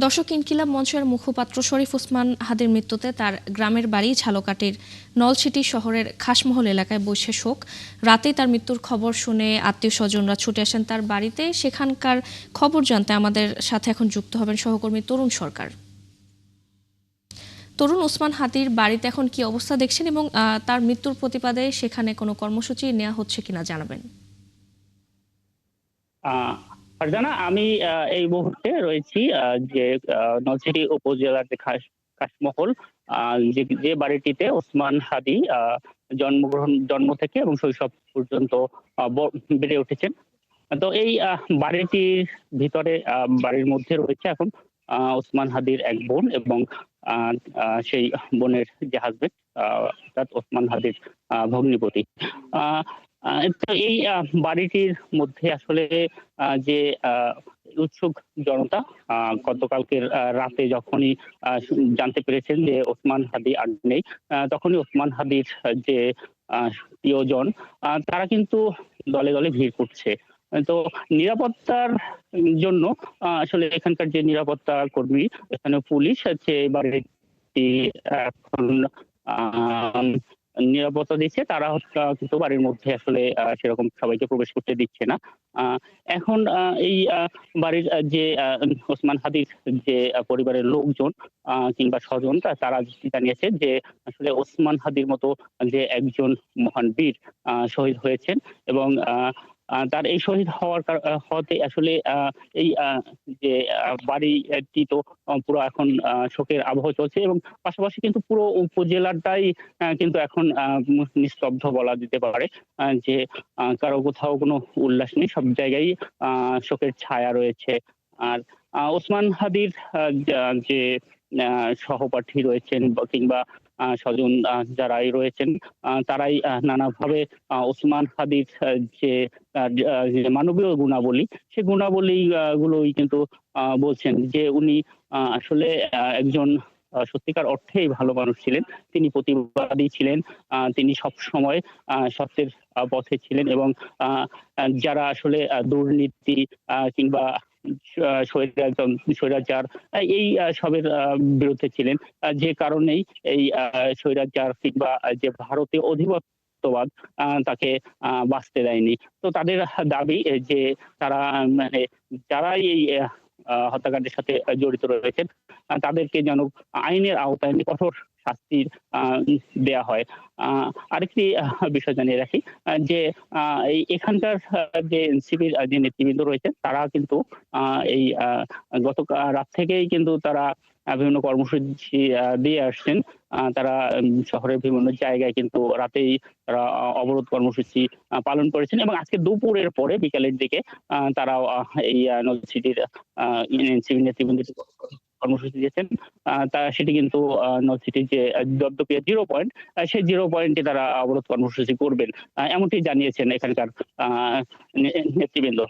দর্শক, ইনকিলাব মঞ্চের মুখপাত্র শরীফ ওসমান হাদির মৃত্যুতে তার গ্রামের বাড়ি ঝালকাঠির নলছিটি শহরের খাসমহল এলাকায় বসে শোক। রাতেই তার মৃত্যুর খবর শুনে আত্মীয় স্বজনরা ছুটে আসেন তার বাড়িতে। সেখানকার খবর জানতে আমাদের সাথে এখন যুক্ত হবেন সহকর্মী তরুণ সরকার। তরুণ, ওসমান হাদির বাড়িতে এখন কি অবস্থা দেখছেন এবং তার মৃত্যুর প্রতিবাদে সেখানে কোনো কর্মসূচি নেওয়া হচ্ছে কিনা জানাবেন। ফারজানা, আমি এই মুহূর্তে রয়েছি যে নলছিটি উপজেলার যে খাসমহল, যে বাড়িটিতে ওসমান হাদি জন্ম থেকে এবং শৈশব পর্যন্ত বেড়ে উঠেছেন। তো এই বাড়িটির ভিতরে বাড়ির মধ্যে রয়েছে এখন ওসমান হাদির এক বোন এবং আহ, সেই বোনের যে হাজবেন্ড, অর্থাৎ ওসমান হাদির ভগ্নিপতি। আহ, তো এই বাড়িটির মধ্যে আসলে যে উৎসুক জনতা গতকালকের রাতে যখনই জানতে পেরেছেন যে ওসমান হাদি আর নেই, তখনই ওসমান হাদির যে প্রিয়জন তারা কিন্তু দলে দলে ভিড় করছে। তো নিরাপত্তার জন্য আসলে এখানকার যে নিরাপত্তা কর্মী, এখানে পুলিশ আছে, এবারে এখন আহ, নিরাপত্তা দিচ্ছে। তারা কিন্তু বাড়ির মধ্যে আসলে সেরকম সবাইকে প্রবেশ করতে দিচ্ছে না। আহ, এখন এই বাড়ির যে ওসমান হাদির যে পরিবারের লোকজন কিংবা স্বজন, তারা জানিয়েছে যে আসলে ওসমান হাদির মতো যে একজন মহান বীর শহীদ হয়েছেন এবং তার এই শহীদ হওয়াতে আসলে এই যে বাড়িটি তো পুরো এখন শোকের আবহ চলছে এবং পাশাপাশি কিন্তু পুরো উপজেলাটাই কিন্তু এখন নিস্তব্ধ বলা যেতে পারে। যে কারো কোথাও কোনো উল্লাস নেই, সব জায়গায় শোকের ছায়া রয়েছে। আর ওসমান হাদির যে সহপাঠী রয়েছেন কিংবা স্বজন যারাই রয়েছেন, তারাই নানাভাবে ওসমান হাদির যে যে মানবীয় গুণাবলী, সে গুণাবলী গুলোই কিন্তু বলছেন যে উনি আসলে একজন সত্যিকার অর্থেই ভালো মানুষ ছিলেন। তিনি প্রতিবাদী ছিলেন। তিনি সব সময় সত্যের পথে ছিলেন এবং আহ, যারা আসলে দুর্নীতি কিংবা স্বৈরাচার এই সবের বিরুদ্ধে ছিলেন, যে কারণেই এই স্বৈরাচার কিংবা যে ভারতীয় অধিপত্যবাদ তাকে বাঁচতে দেয়নি। তো তাদের দাবি যে তারা মানে যারাই এই হত্যাকাণ্ডের সাথে জড়িত রয়েছেন, তাদেরকে যেন আইনের আওতায় এনে কঠোর শাস্তির দেয়া হয়। আরেকটি বিষয় জানিয়ে রাখি যে এখানকার যে এনসিপির যে নেতৃবৃন্দ রয়েছে, তারা কিন্তু এই গত রাত থেকেই কিন্তু তারা বিভিন্ন কর্মসূচি দিয়ে আসছেন। তারা শহরের বিভিন্ন জায়গায় কিন্তু রাতেই তারা অবরোধ কর্মসূচি পালন করেছেন এবং আজকে দুপুরের পরে বিকালের দিকে তারা এই নলছিটির সিটির এনসিপি নেতৃবৃন্দ কর্মসূচি দিয়েছেন। সেটি কিন্তু নলছিটির যে দপদপিয়া জিরো পয়েন্ট, সেই জিরো পয়েন্টে তারা অবরোধ কর্মসূচি করবেন, এমনটি জানিয়েছেন এখানকার নেতৃবৃন্দ।